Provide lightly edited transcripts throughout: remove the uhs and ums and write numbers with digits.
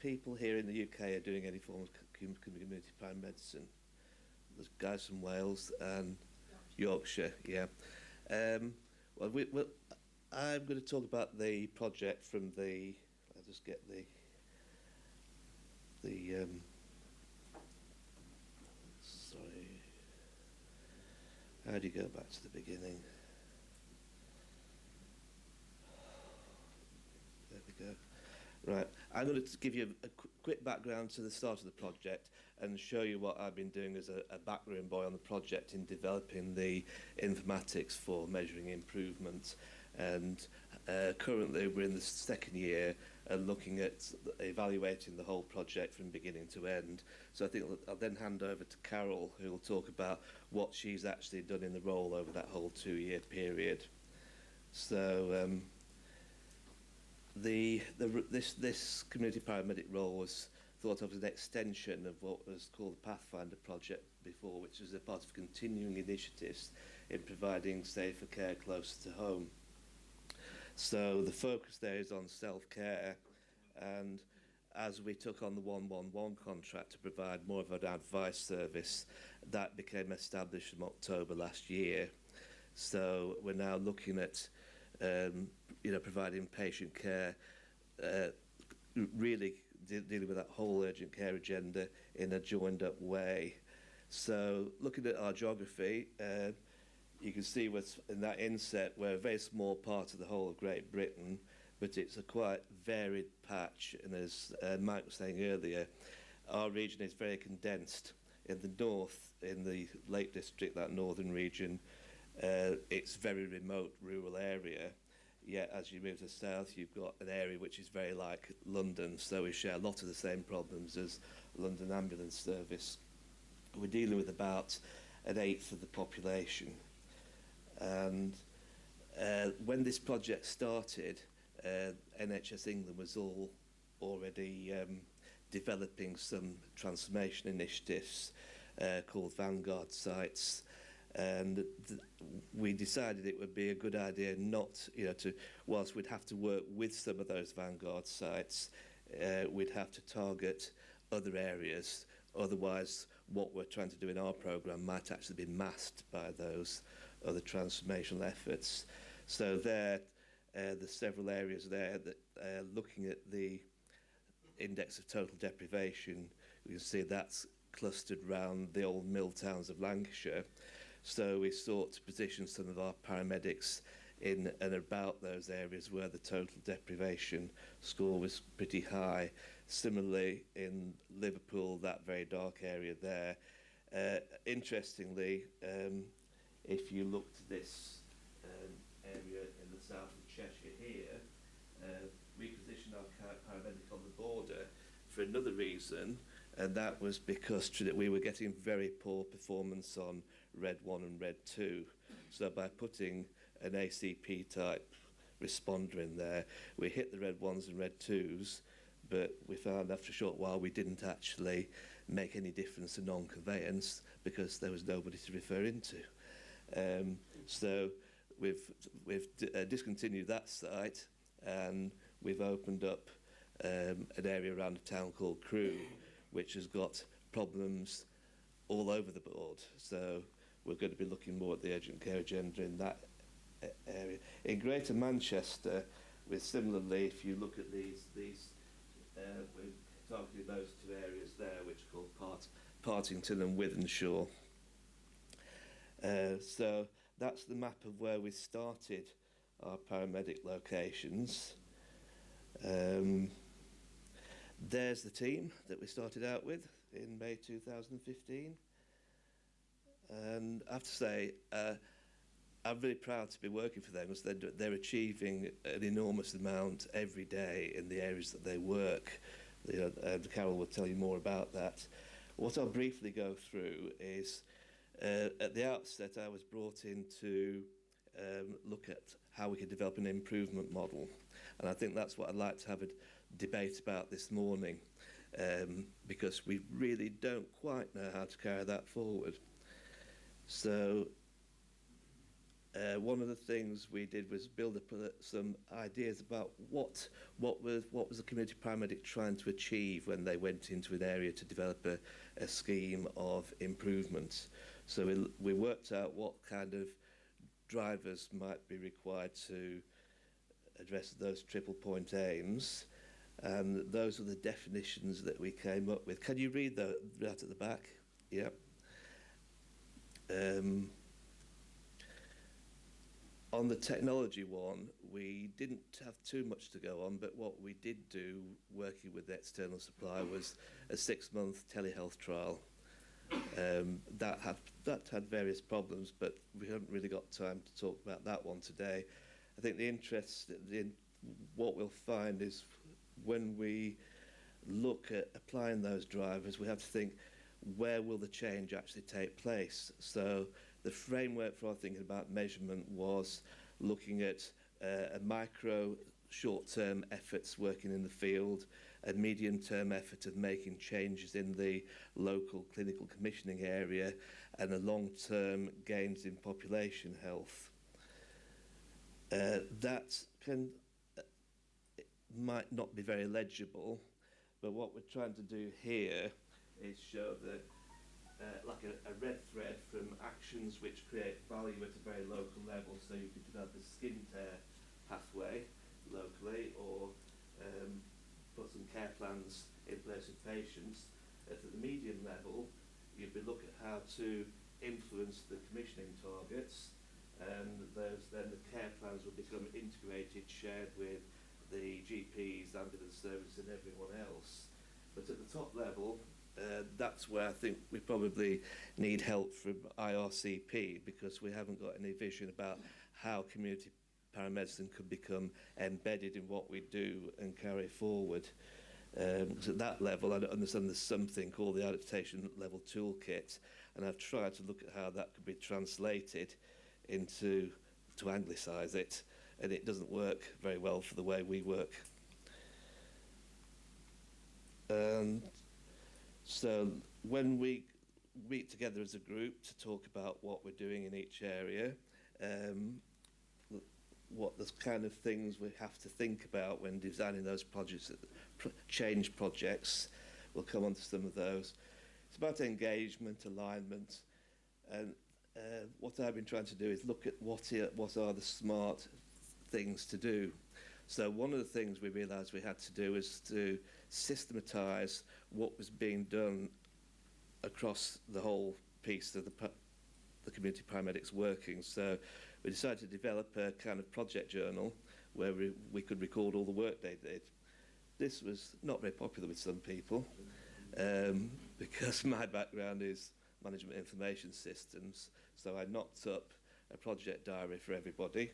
people here in the UK are doing any form of community primary medicine. There's guys from Wales and Yorkshire, yeah. Well, I'm going to talk about the project from the. I'll just get the. Sorry. How do you go back to the beginning? There we go. Right, I'm going to give you a quick background to the start of the project and show you what I've been doing as a backroom boy on the project in developing the informatics for measuring improvement. And currently we're in the second year and looking at evaluating the whole project from beginning to end. So I think I'll then hand over to Carol, who will talk about what she's actually done in the role over that whole 2-year period. So this community paramedic role was thought of as an extension of what was called the Pathfinder project before, which was a part of continuing initiatives in providing safer care closer to home. So the focus there is on self-care, and as we took on the 111 contract to provide more of an advice service, that became established in October last year. So we're now looking at providing patient care, really dealing with that whole urgent care agenda in a joined up way. So looking at our geography, you can see what's in that inset, we're a very small part of the whole of Great Britain, but it's a quite varied patch, and as Mike was saying earlier, our region is very condensed. In the north, in the Lake District, that northern region, it's a very remote rural area, yet as you move to the south you've got an area which is very like London, so we share a lot of the same problems as London Ambulance Service. We're dealing with about an eighth of the population, and when this project started, NHS England was already developing some transformation initiatives called Vanguard sites. And we decided it would be a good idea not, whilst we'd have to work with some of those Vanguard sites, we'd have to target other areas. Otherwise, what we're trying to do in our programme might actually be masked by those other transformational efforts. So there's several areas there that, looking at the index of total deprivation, you can see that's clustered around the old mill towns of Lancashire. So we sought to position some of our paramedics in and about those areas where the total deprivation score was pretty high. Similarly, in Liverpool, that very dark area there. Interestingly, if you looked at this area in the south of Cheshire here, we positioned our paramedic on the border for another reason, and that was because we were getting very poor performance on Red 1 and Red 2. So by putting an ACP type responder in there, we hit the Red 1s and Red 2s, but we found after a short while we didn't actually make any difference to non-conveyance because there was nobody to refer into. So we've discontinued that site, and we've opened up an area around a town called Crewe, which has got problems all over the board. So we're going to be looking more at the urgent care agenda in that area. In Greater Manchester, we're similarly, if you look at these we're targeting those two areas there, which are called Partington and Wythenshawe. So that's the map of where we started our paramedic locations. There's the team that we started out with in May 2015, and I have to say I'm really proud to be working for them because they're achieving an enormous amount every day in the areas that they work. Carol will tell you more about that. What I'll briefly go through is at the outset I was brought in to look at how we could develop an improvement model, and I think that's what I'd like to have a debate about this morning, because we really don't quite know how to carry that forward. So one of the things we did was build up some ideas about what was the community paramedic trying to achieve when they went into an area to develop a scheme of improvements. So we worked out what kind of drivers might be required to address those triple point aims, and those are the definitions that we came up with. Can you read that at the back? Yeah. On the technology one, we didn't have too much to go on, but what we did do, working with the external supplier, was a 6-month telehealth trial. That had various problems, but we haven't really got time to talk about that one today. I think the interest in what we'll find is when we look at applying those drivers, we have to think, where will the change actually take place? So the framework for our thinking about measurement was looking at a micro short-term efforts working in the field, a medium-term effort of making changes in the local clinical commissioning area, and a long-term gains in population health. That might not be very legible, but what we're trying to do here is show that like a red thread from actions which create value at a very local level. So you could develop a skin tear pathway locally, or put some care plans in place with patients. At the medium level, you'd be looking at how to influence the commissioning targets, and then the care plans will become integrated, shared with the GPs, ambulance service, and everyone else. But at the top level, that's where I think we probably need help from IRCP, because we haven't got any vision about how community paramedicine could become embedded in what we do and carry forward. So at that level, I understand there's something called the adaptation level toolkit, and I've tried to look at how that could be translated into to anglicise it, and it doesn't work very well for the way we work. So when we meet together as a group to talk about what we're doing in each area, what the kind of things we have to think about when designing those projects, change projects, we'll come on to some of those. It's about engagement, alignment, and what I've been trying to do is look at what are the smart things to do. So one of the things we realised we had to do is to systematise what was being done across the whole piece of the community paramedics working. So we decided to develop a kind of project journal where we could record all the work they did. This was not very popular with some people, because my background is management information systems, so I knocked up a project diary for everybody.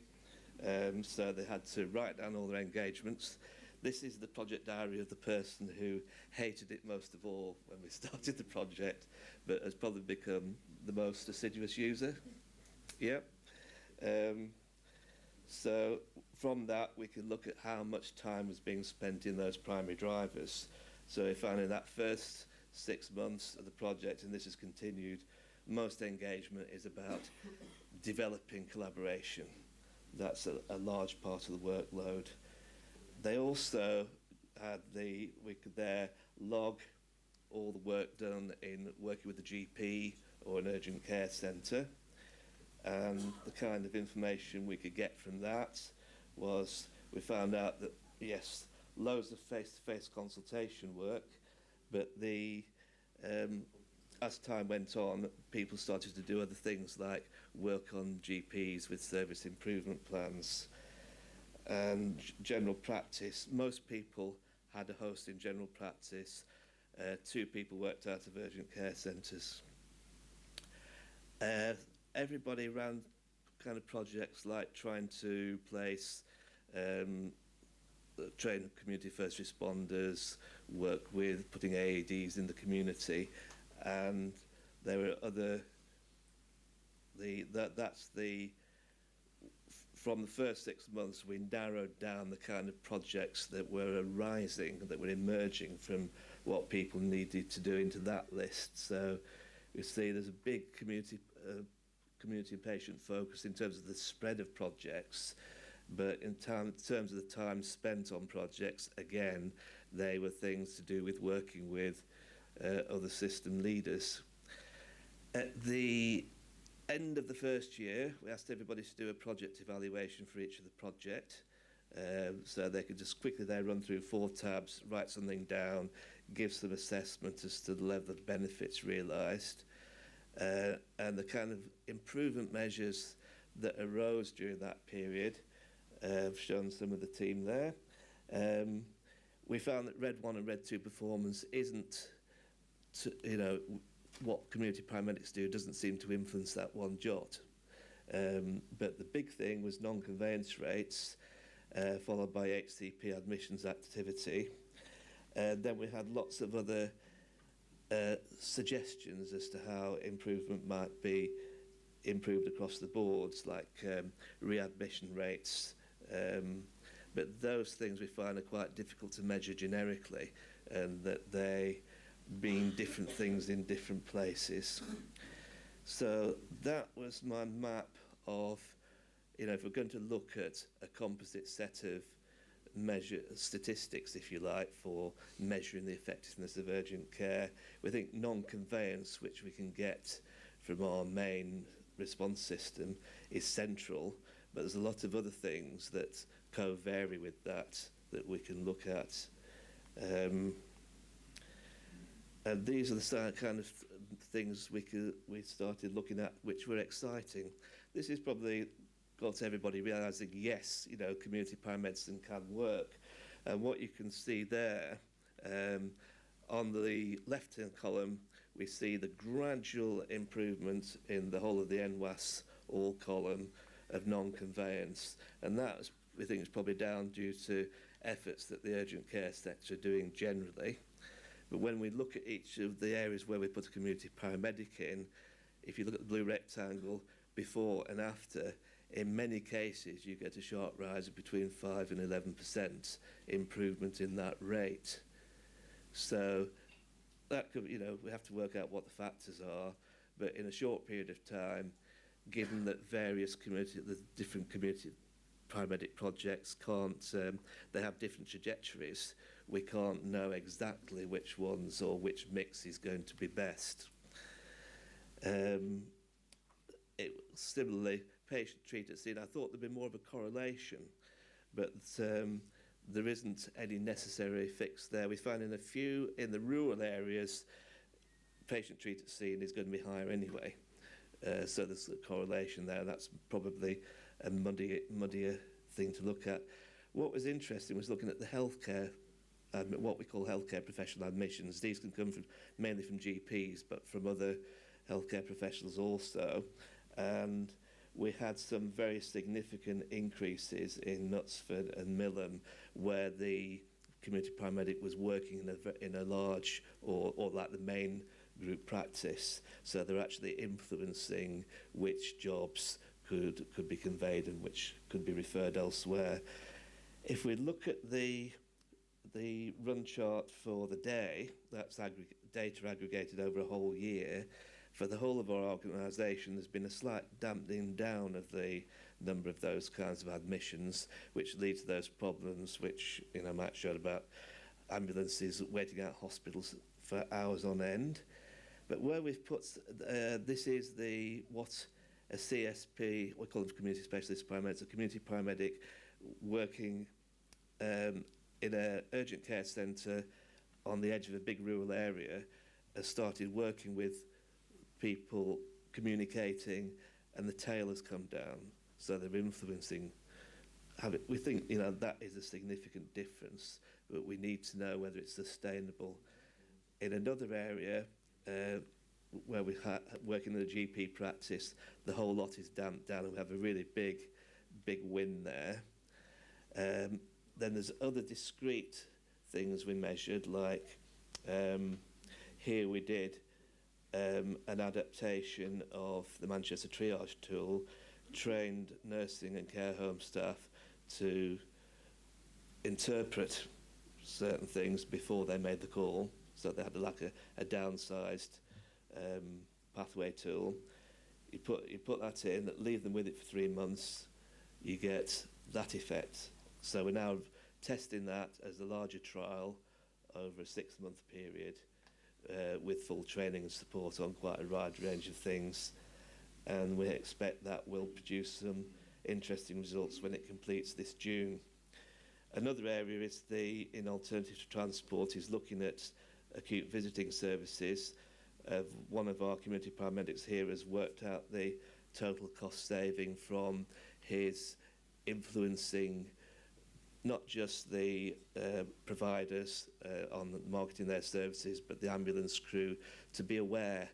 So they had to write down all their engagements. This is the project diary of the person who hated it most of all when we started the project, but has probably become the most assiduous user. Yep. So from that, we can look at how much time was being spent in those primary drivers. So we found in that first 6 months of the project, and this has continued, most engagement is about developing collaboration. That's a large part of the workload. They also had we could there log all the work done in working with the GP or an urgent care centre, and the kind of information we could get from that was, we found out that yes, loads of face-to-face consultation work, but as time went on, people started to do other things like work on GPs with service improvement plans and general practice. Most people had a host in general practice. 2 people worked out of urgent care centres. Everybody ran kind of projects like trying to place train community first responders, work with putting AEDs in the community, and there were other. From the first 6 months, we narrowed down the kind of projects that were arising, that were emerging from what people needed to do into that list. So you see there's a big community community and patient focus in terms of the spread of projects, but in terms of the time spent on projects, again, they were things to do with working with other system leaders. At the end of the first year, we asked everybody to do a project evaluation for each of the project. So they could just quickly there run through 4 tabs, write something down, give some assessment as to the level of benefits realised, and the kind of improvement measures that arose during that period. I've shown some of the team there. We found that Red 1 and Red 2 performance isn't, what community paramedics do doesn't seem to influence that one jot. But the big thing was non-conveyance rates, followed by HCP admissions activity. Then we had lots of other suggestions as to how improvement might be improved across the boards, like readmission rates. But those things we find are quite difficult to measure generically, and that they mean different things in different places. So that was my map of, if we're going to look at a composite set of statistics, if you like, for measuring the effectiveness of urgent care, we think non-conveyance, which we can get from our main response system, is central, but there's a lot of other things that co-vary with that we can look at. And these are the kind of things we started looking at, which were exciting. This is probably got everybody realising, yes, community paramedicine can work. And what you can see there, on the left-hand column, we see the gradual improvement in the whole of the NWAS all column of non-conveyance. And that, we think, is probably down due to efforts that the urgent care sector are doing generally. But when we look at each of the areas where we put a community paramedic in, if you look at the blue rectangle, before and after, in many cases you get a sharp rise of between 5 and 11% improvement in that rate. So that could, we have to work out what the factors are, but in a short period of time, given that the different community paramedic projects they have different trajectories, we can't know exactly which ones or which mix is going to be best. Similarly, patient treated scene, I thought there'd be more of a correlation, but there isn't any necessary fix there. We find in a few, in the rural areas, patient treated scene is going to be higher anyway. So there's a correlation there. That's probably a muddier thing to look at. What was interesting was looking at the healthcare, what we call healthcare professional admissions. These can come mainly from GPs, but from other healthcare professionals also. And we had some very significant increases in Knutsford and Millham, where the community paramedic was working in a large or like the main group practice. So they're actually influencing which jobs could be conveyed and which could be referred elsewhere. If we look at the run chart for the day, that's data aggregated over a whole year. For the whole of our organisation, there's been a slight dampening down of the number of those kinds of admissions, which lead to those problems which Matt showed about ambulances waiting out hospitals for hours on end. But where we've put, this is what a CSP, we call them community specialist paramedics, a community paramedic working in an urgent care centre on the edge of a big rural area, has started working with people communicating, and the tail has come down. So they're influencing. We think that is a significant difference, but we need to know whether it's sustainable. In another area where we working in a GP practice, the whole lot is damped down, and we have a really big win there. Then there's other discrete things we measured, like here we did an adaptation of the Manchester triage tool, trained nursing and care home staff to interpret certain things before they made the call. So they had a downsized pathway tool. you put that in, leave them with it for 3 months, you get that effect. So we're now testing that as a larger trial over a 6-month period with full training and support on quite a wide range of things. And we expect that will produce some interesting results when it completes this June. Another area is in alternative to transport is looking at acute visiting services. One of our community paramedics here has worked out the total cost saving from his influencing not just the providers on marketing their services, but the ambulance crew to be aware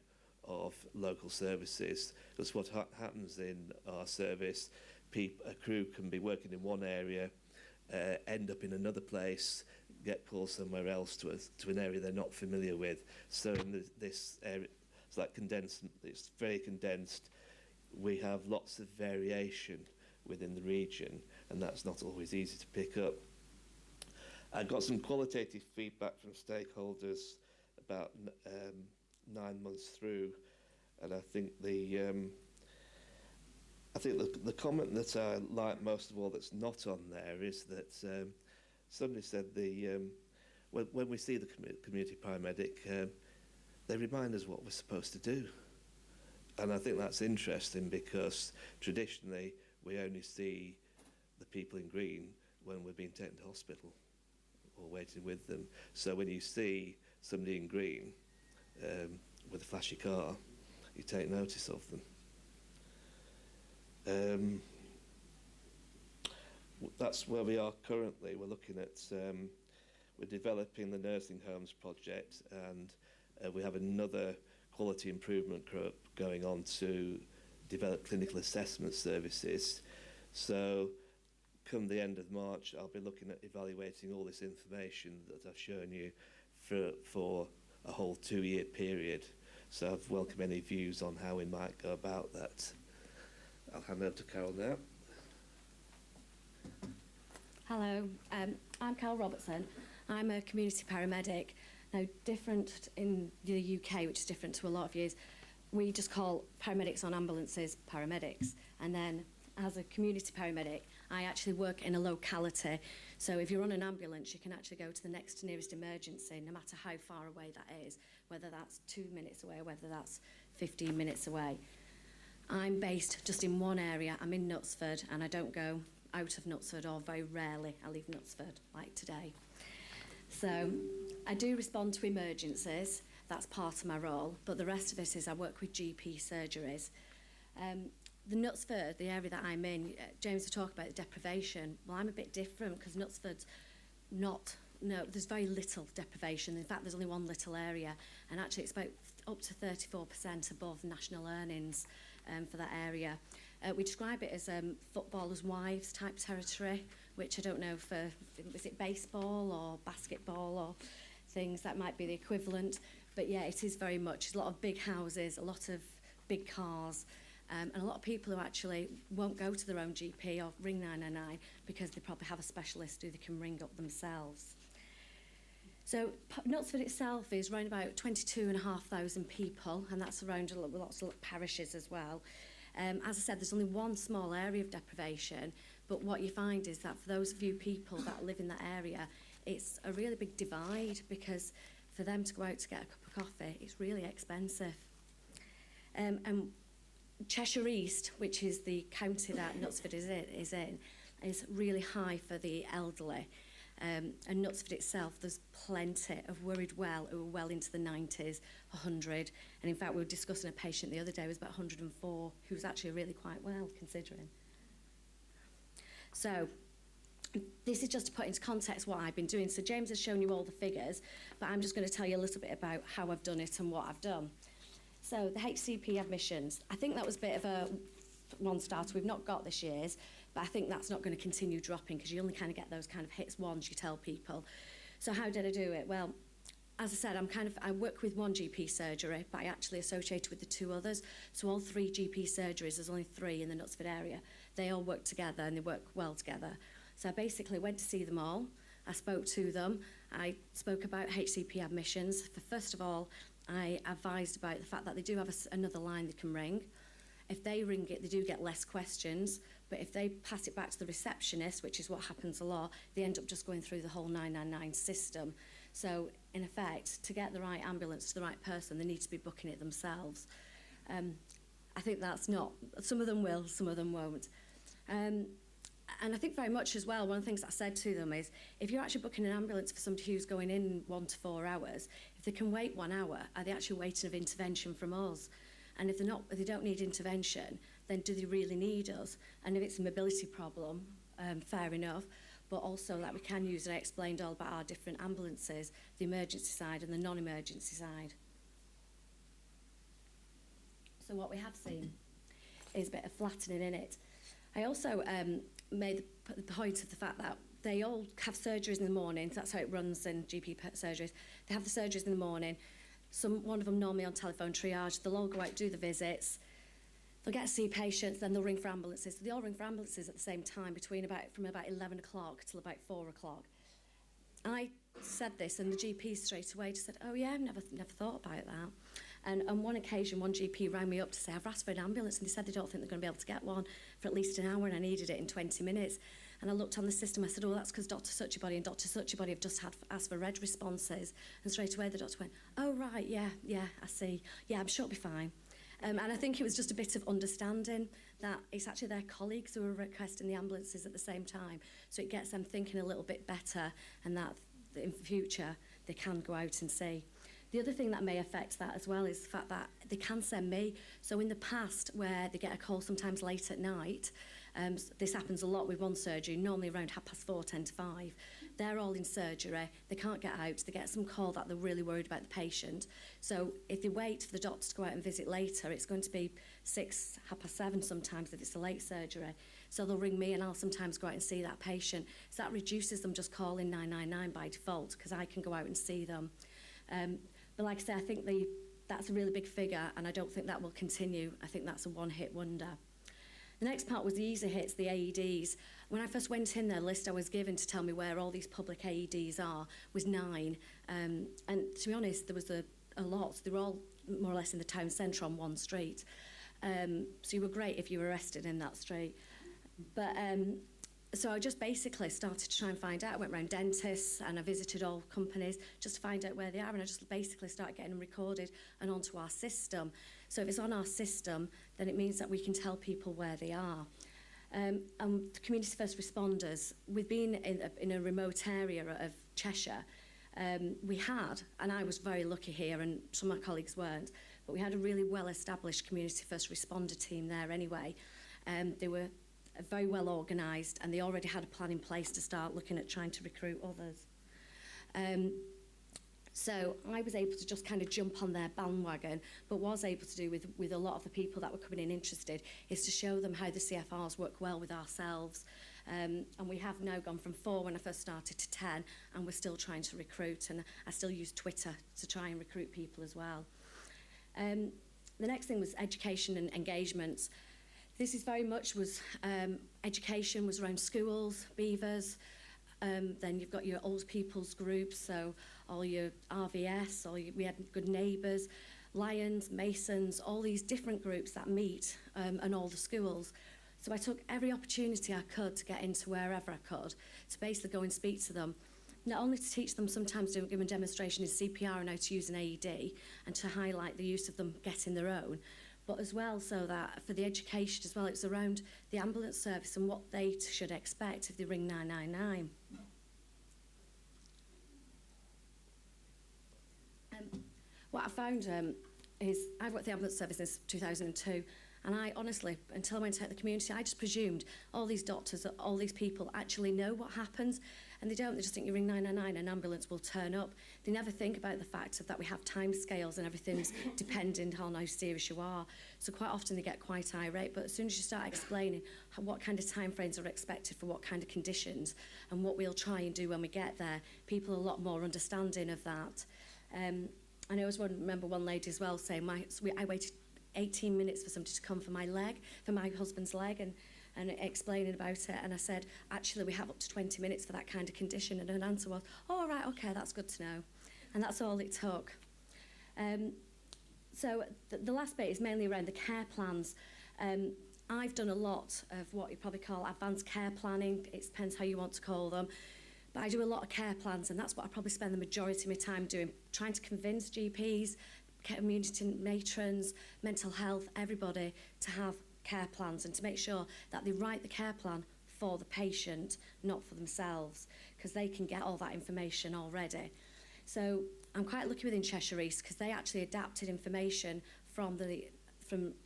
of local services. Because what happens in our service, a crew can be working in one area, end up in another place, get called somewhere else to an area they're not familiar with. So in this area, it's like condensed, it's very condensed. We have lots of variation within the region, and that's not always easy to pick up. I got some qualitative feedback from stakeholders about 9 months through, and I think the comment that I like most of all that's not on there is that somebody said when we see the community paramedic, they remind us what we're supposed to do. And I think that's interesting because traditionally we only see the people in green when we're being taken to hospital or waiting with them. So when you see somebody in green with a flashy car, you take notice of them. That's where we are currently. We're looking at, we're developing the nursing homes project, and we have another quality improvement group going on to develop clinical assessment services. So come the end of March, I'll be looking at evaluating all this information that I've shown you for a whole 2-year period. So I've welcome any views on how we might go about that. I'll hand over to Carol now. Hello, I'm Carol Robertson. I'm a community paramedic. Now, different in the UK, which is different to a lot of years, we just call paramedics on ambulances paramedics. And then as a community paramedic, I actually work in a locality. So if you're on an ambulance, you can actually go to the next nearest emergency, no matter how far away that is, whether that's 2 minutes away, whether that's 15 minutes away. I'm based just in one area. I'm in Knutsford, and I don't go out of Knutsford, or very rarely I leave Knutsford, like today. So I do respond to emergencies. That's part of my role, but the rest of it is I work with GP surgeries. The Knutsford, the area that I'm in, James was talking about the deprivation. Well, I'm a bit different because Knutsford's there's very little deprivation. In fact, there's only one little area, and actually it's about up to 34% above national earnings for that area. We describe it as footballers' wives type territory, which I don't know is it baseball or basketball or things, that might be the equivalent. But yeah, it is very much, there's a lot of big houses, a lot of big cars, and a lot of people who actually won't go to their own GP or ring 999 because they probably have a specialist who they can ring up themselves. So Knutsford itself is around about 22,500 people, and that's around lots of parishes as well. As I said, there's only one small area of deprivation, but what you find is that for those few people that live in that area, it's a really big divide, because for them to go out to get a cup of coffee, it's really expensive. And Cheshire East, which is the county that Knutsford is in, is really high for the elderly. And Knutsford itself, there's plenty of worried well who are well into the 90s, 100. And in fact, we were discussing a patient the other day who was about 104, who was actually really quite well, considering. So this is just to put into context what I've been doing. So James has shown you all the figures, but I'm just going to tell you a little bit about how I've done it and what I've done. So the HCP admissions, I think that was a bit of a non-starter. We've not got this year's, but I think that's not going to continue dropping, because you only kind of get those kind of hits once, you tell people. So how did I do it? Well, as I said, I work with one GP surgery, but I actually associated with the 2 others. So all 3 GP surgeries, there's only 3 in the Knutsford area. They all work together, and they work well together. So I basically went to see them all. I spoke to them. I spoke about HCP admissions. First of all, I advised about the fact that they do have another line they can ring. if they ring it, they do get less questions, but if they pass it back to the receptionist, which is what happens a lot, they end up just going through the whole 999 system. So, in effect, to get the right ambulance to the right person, they need to be booking it themselves. I think that's not, some of them will, some of them won't. And I think very much as well, one of the things I said to them is, if you're actually booking an ambulance for somebody who's going in 1 to 4 hours, if they can wait 1 hour, are they actually waiting of intervention from us? And if they don't need intervention, then do they really need us? And if it's a mobility problem, fair enough. But also that we can use, and I explained all about our different ambulances, the emergency side and the non-emergency side. So what we have seen is a bit of flattening in it. I also made the point of the fact that they all have surgeries in the morning. That's how it runs in GP surgeries. They have the surgeries in the morning. One of them normally on telephone triage. They'll all go out, do the visits. They'll get to see patients, then they'll ring for ambulances. So they all ring for ambulances at the same time, from about 11 o'clock till about 4 o'clock. I said this, and the GP straight away just said, "Oh yeah, I've never thought about that." And on one occasion, one GP rang me up to say, "I've asked for an ambulance," and they said they don't think they're going to be able to get one for at least an hour, and I needed it in 20 minutes. And I looked on the system, I said, "Oh, that's because Dr. Suchibody and Dr. Suchibody have just asked for red responses." And straight away the doctor went, "Oh right, yeah, I see. Yeah, I'm sure it'll be fine." And I think it was just a bit of understanding that it's actually their colleagues who are requesting the ambulances at the same time. So it gets them thinking a little bit better, and that in future they can go out and see. The other thing that may affect that as well is the fact that they can send me. So in the past, where they get a call sometimes late at night, this happens a lot with one surgery, normally around 4:30, 10 to 5. They're all in surgery, they can't get out, they get some call that they're really worried about the patient. So if they wait for the doctor to go out and visit later, it's going to be 6, 7:30 sometimes if it's a late surgery. So they'll ring me and I'll sometimes go out and see that patient. So that reduces them just calling 999 by default, because I can go out and see them. But like I say, I think that's a really big figure, and I don't think that will continue. I think that's a one-hit wonder. The next part was the easy hits, the AEDs. When I first went in there, the list I was given to tell me where all these public AEDs are was 9. And to be honest, there was a lot. They were all more or less in the town centre on one street. So you were great if you were arrested in that street. But so I just basically started to try and find out. I went around dentists and I visited all companies just to find out where they are, and I just basically started getting them recorded and onto our system. So if it's on our system, then it means that we can tell people where they are. And the community first responders, we've been in a remote area of Cheshire. We had, and I was very lucky here, and some of my colleagues weren't, but we had a really well-established community first responder team there anyway. They were very well organised, and they already had a plan in place to start looking at trying to recruit others. So I was able to just kind of jump on their bandwagon, but was able to do with a lot of the people that were coming in interested, is to show them how the CFRs work well with ourselves. And we have now gone from 4 when I first started to 10, and we're still trying to recruit, and I still use Twitter to try and recruit people as well. The next thing was education and engagements. This is very much education was around schools, beavers. Then you've got your old people's groups, so all your RVS, we had Good Neighbours, Lions, Masons, all these different groups that meet, and all the schools. So I took every opportunity I could to get into wherever I could, to basically go and speak to them. Not only to teach them, sometimes to give them a demonstration in CPR and how to use an AED, and to highlight the use of them getting their own, but as well so that for the education as well, it's around the ambulance service and what they should expect if they ring 999. What I found is I've worked the ambulance service since 2002, and I honestly, until I went out in the community, I just presumed all these doctors, all these people actually know what happens, and they don't. They just think you ring 999 and an ambulance will turn up. They never think about the fact that we have time scales and everything's dependent on how serious you are. So quite often they get quite irate, but as soon as you start explaining what kind of time frames are expected for what kind of conditions and what we'll try and do when we get there, people are a lot more understanding of that. I always remember one lady as well saying, I waited 18 minutes for somebody to come for my husband's leg, and explaining about it, and I said, actually we have up to 20 minutes for that kind of condition, and her answer was, oh right, okay, that's good to know. And that's all it took. So the last bit is mainly around the care plans. I've done a lot of what you probably call advanced care planning. It depends how you want to call them. But I do a lot of care plans, and that's what I probably spend the majority of my time doing, trying to convince GPs, community matrons, mental health, everybody to have care plans and to make sure that they write the care plan for the patient, not for themselves, because they can get all that information already. So I'm quite lucky within Cheshire East because they actually adapted information from the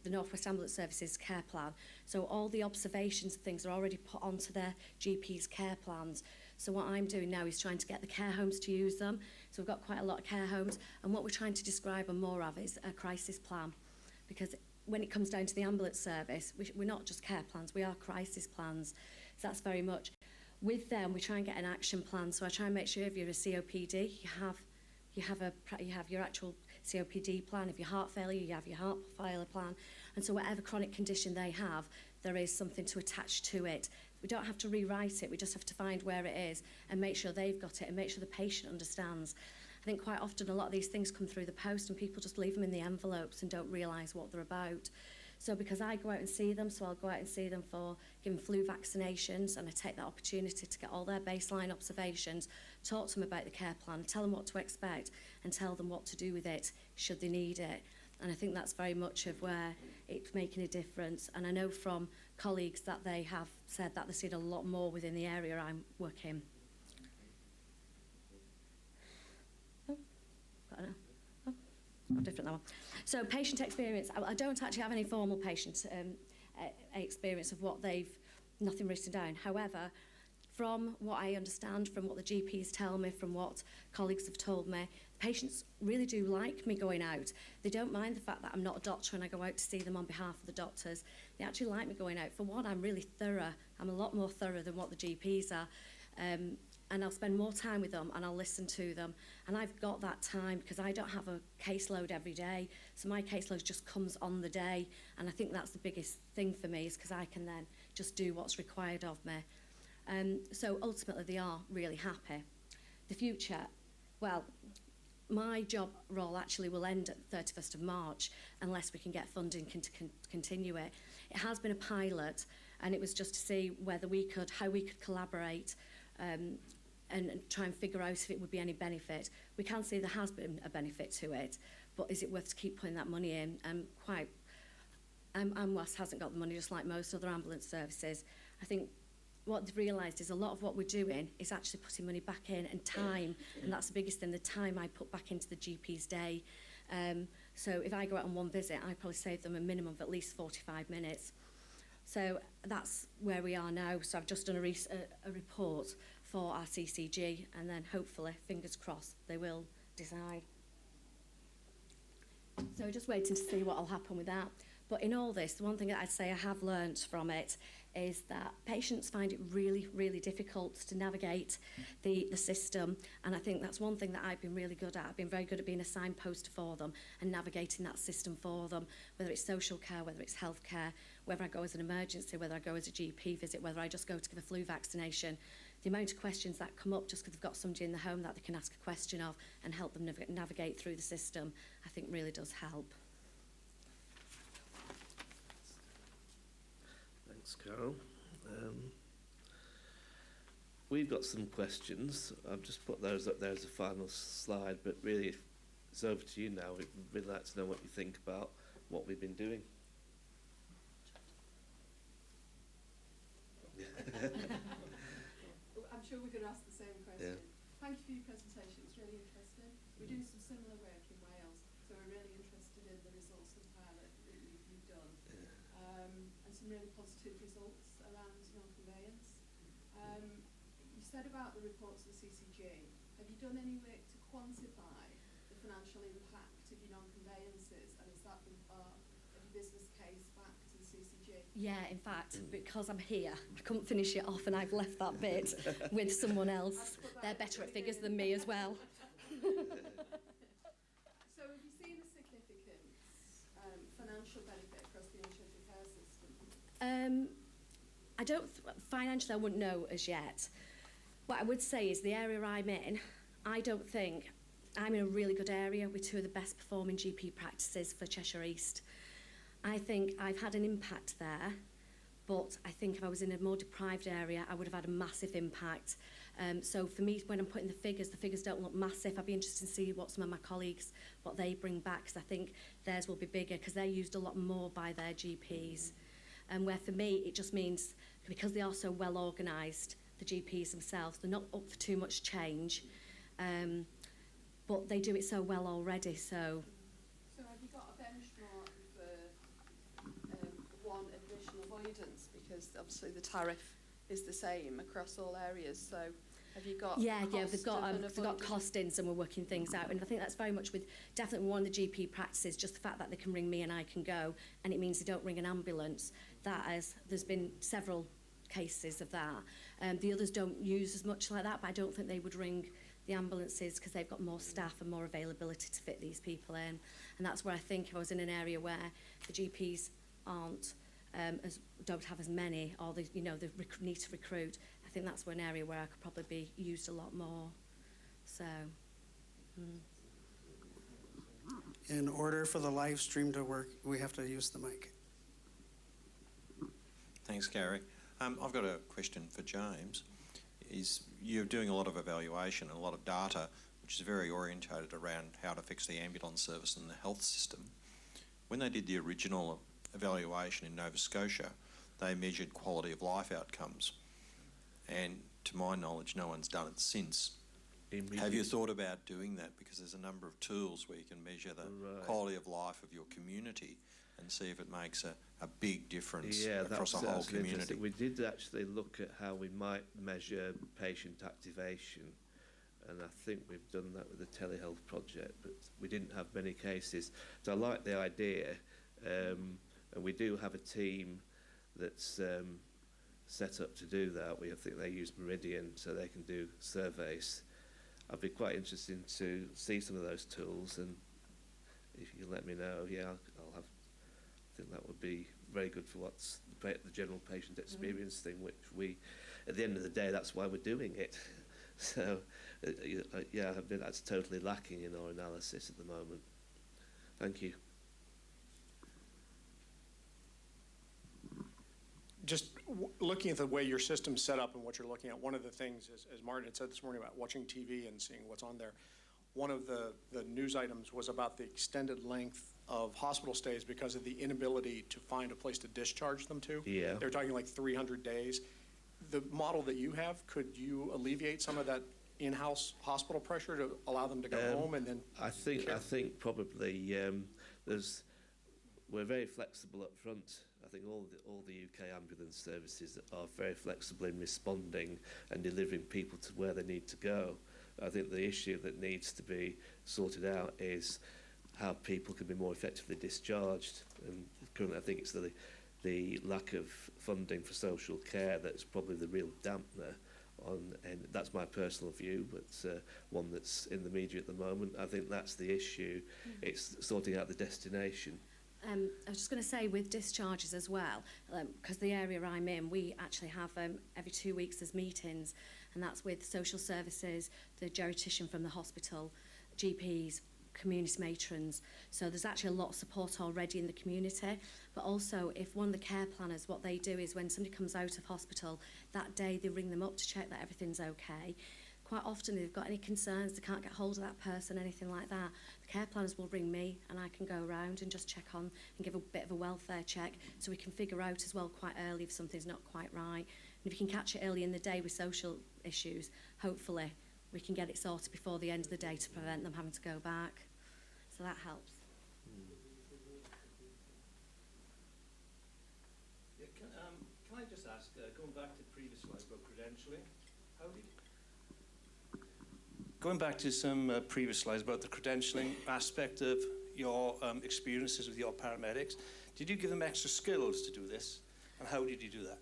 North West Ambulance Services care plan. So all the observations and things are already put onto their GP's care plans. So what I'm doing now is trying to get the care homes to use them. So we've got quite a lot of care homes, and what we're trying to describe and more of is a crisis plan, because when it comes down to the ambulance service, we're not just care plans, we are crisis plans. So that's very much. With them, we try and get an action plan. So I try and make sure if you're a COPD, you have your actual COPD plan. If you're heart failure, you have your heart failure plan. And so whatever chronic condition they have, there is something to attach to it. We don't have to rewrite it, we just have to find where it is and make sure they've got it and make sure the patient understands. I think quite often a lot of these things come through the post and people just leave them in the envelopes and don't realise what they're about. So because I go out and see them, so I'll go out and see them for giving flu vaccinations, and I take that opportunity to get all their baseline observations, talk to them about the care plan, tell them what to expect and tell them what to do with it should they need it. And I think that's very much of where it's making a difference. And I know from colleagues that they have said that they've seen a lot more within the area I'm working. Different that one. So patient experience, I don't actually have any formal patient experience of what nothing written down. However, from what I understand, from what the GPs tell me, from what colleagues have told me, patients really do like me going out. They don't mind the fact that I'm not a doctor and I go out to see them on behalf of the doctors. They actually like me going out. For one, I'm really thorough. I'm a lot more thorough than what the GPs are. And I'll spend more time with them and I'll listen to them. And I've got that time because I don't have a caseload every day. So my caseload just comes on the day. And I think that's the biggest thing for me, is because I can then just do what's required of me. So ultimately they are really happy. The future, well, my job role actually will end at 31st of March unless we can get funding to continue it. It has been a pilot, and it was just to see how we could collaborate and try and figure out if it would be any benefit. We can see there has been a benefit to it, but is it worth to keep putting that money in? Amwast hasn't got the money, just like most other ambulance services. I think what they've realised is a lot of what we're doing is actually putting money back in and time, and that's the biggest thing, the time I put back into the GP's day. So if I go out on one visit, I probably save them a minimum of at least 45 minutes. So that's where we are now. So I've just done a report for our CCG, and then hopefully, fingers crossed, they will decide. So we're just waiting to see what will happen with that. But in all this, the one thing that I'd say I have learnt from it is that patients find it really, really difficult to navigate the system. And I think that's one thing that I've been really good at. I've been very good at being a signpost for them and navigating that system for them, whether it's social care, whether it's healthcare, whether I go as an emergency, whether I go as a GP visit, whether I just go to give a flu vaccination. The amount of questions that come up just because they've got somebody in the home that they can ask a question of and help them navigate through the system, I think really does help. Thanks, Carol. We've got some questions. I've just put those up there as a final slide, but really it's over to you now. We'd really like to know what you think about what we've been doing. I'm sure we could ask the same question. Yeah. Thank you for your presentation, it's really interesting. We do some similar work in Wales, so we're really interested in the results of the pilot that you've done. Yeah. And some really positive results around non-conveyance. You said about the reports of the CCG. Have you done any work to quantify the financial impact of your non-conveyances, and has that been part of your business case back to the CCG? Yeah, in fact, because I'm here, I couldn't finish it off and I've left that bit with someone else. They're better at figures than me as well. So have you seen a significant financial benefit across the unscheduled care system? Financially I wouldn't know as yet. What I would say is the area I'm in, I don't think, I'm in a really good area with two of the best performing GP practices for Cheshire East. I think I've had an impact there, but I think if I was in a more deprived area, I would have had a massive impact. So for me, when I'm putting the figures don't look massive. I'd be interested to see what some of my colleagues, what they bring back, because I think theirs will be bigger, because they're used a lot more by their GPs. And where for me, it just means, because they are so well organised, the GPs themselves, they're not up for too much change, but they do it so well already, so... So have you got a benchmark for one admission avoidance? Because obviously the tariff is the same across all areas, so have you got Yeah, they've got costings, and we're working things out, and I think that's very much with definitely one of the GP practices, just the fact that they can ring me and I can go, and it means they don't ring an ambulance. There's been several cases of that. The others don't use as much like that, but I don't think they would ring the ambulances because they've got more staff and more availability to fit these people in. And that's where I think if I was in an area where the GPs don't have as many, or they need to recruit, I think that's an area where I could probably be used a lot more. So. In order for the live stream to work, we have to use the mic. Thanks, Gary. I've got a question for James. You're doing a lot of evaluation and a lot of data, which is very orientated around how to fix the ambulance service and the health system. When they did the original evaluation in Nova Scotia, they measured quality of life outcomes. And to my knowledge, no one's done it since. Have you thought about doing that? Because there's a number of tools where you can measure the quality of life of your community and see if it makes a big difference across the whole community. We did actually look at how we might measure patient activation, and I think we've done that with the telehealth project, but we didn't have many cases. So I like the idea, and we do have a team that's set up to do that. I think they use Meridian, so they can do surveys. I'd be quite interested to see some of those tools, and if you let me know, I'll have. I think that would be very good for what's the general patient experience thing, which we, at the end of the day, that's why we're doing it. So, that's totally lacking in our analysis at the moment. Thank you. Just looking at the way your system's set up and what you're looking at, one of the things, as Martin had said this morning about watching TV and seeing what's on there, one of the news items was about the extended length of hospital stays because of the inability to find a place to discharge them to. Yeah. They're talking like 300 days. The model that you have, could you alleviate some of that in-house hospital pressure to allow them to go home and then I think probably we're very flexible up front. I think all the UK ambulance services are very flexible in responding and delivering people to where they need to go. I think the issue that needs to be sorted out is how people can be more effectively discharged. And currently I think it's the lack of funding for social care that's probably the real dampener on, and that's my personal view, but one that's in the media at the moment. I think that's the issue. It's sorting out the destination. I was just going to say with discharges as well, because the area I'm in, we actually have every 2 weeks there's meetings, and that's with social services, the geriatrician from the hospital, GPs, community matrons. So there's actually a lot of support already in the community. But also, if one of the care planners, what they do is when somebody comes out of hospital, that day they ring them up to check that everything's okay. Quite often, if they've got any concerns, they can't get hold of that person, anything like that, the care planners will ring me and I can go around and just check on and give a bit of a welfare check so we can figure out as well quite early if something's not quite right. And if you can catch it early in the day with social issues, hopefully we can get it sorted before the end of the day to prevent them having to go back. So that helps. Yeah, can I just ask, going back to previous slides about credentialing, going back to some previous slides about the credentialing aspect of your experiences with your paramedics, did you give them extra skills to do this, and how did you do that?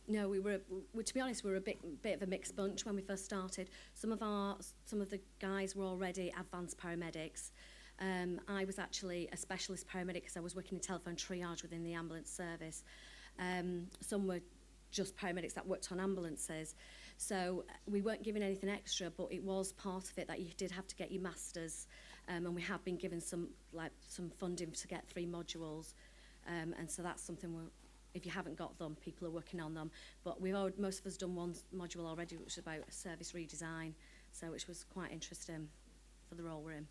No, to be honest, we were a bit of a mixed bunch when we first started. Some of the guys were already advanced paramedics. I was actually a specialist paramedic because I was working in telephone triage within the ambulance service. Some were just paramedics that worked on ambulances. So we weren't given anything extra, but it was part of it that you did have to get your masters, and we have been given some funding to get 3 modules, and so that's something if you haven't got them, people are working on them. But most of us done one module already, which was about service redesign, so which was quite interesting for the role we're in.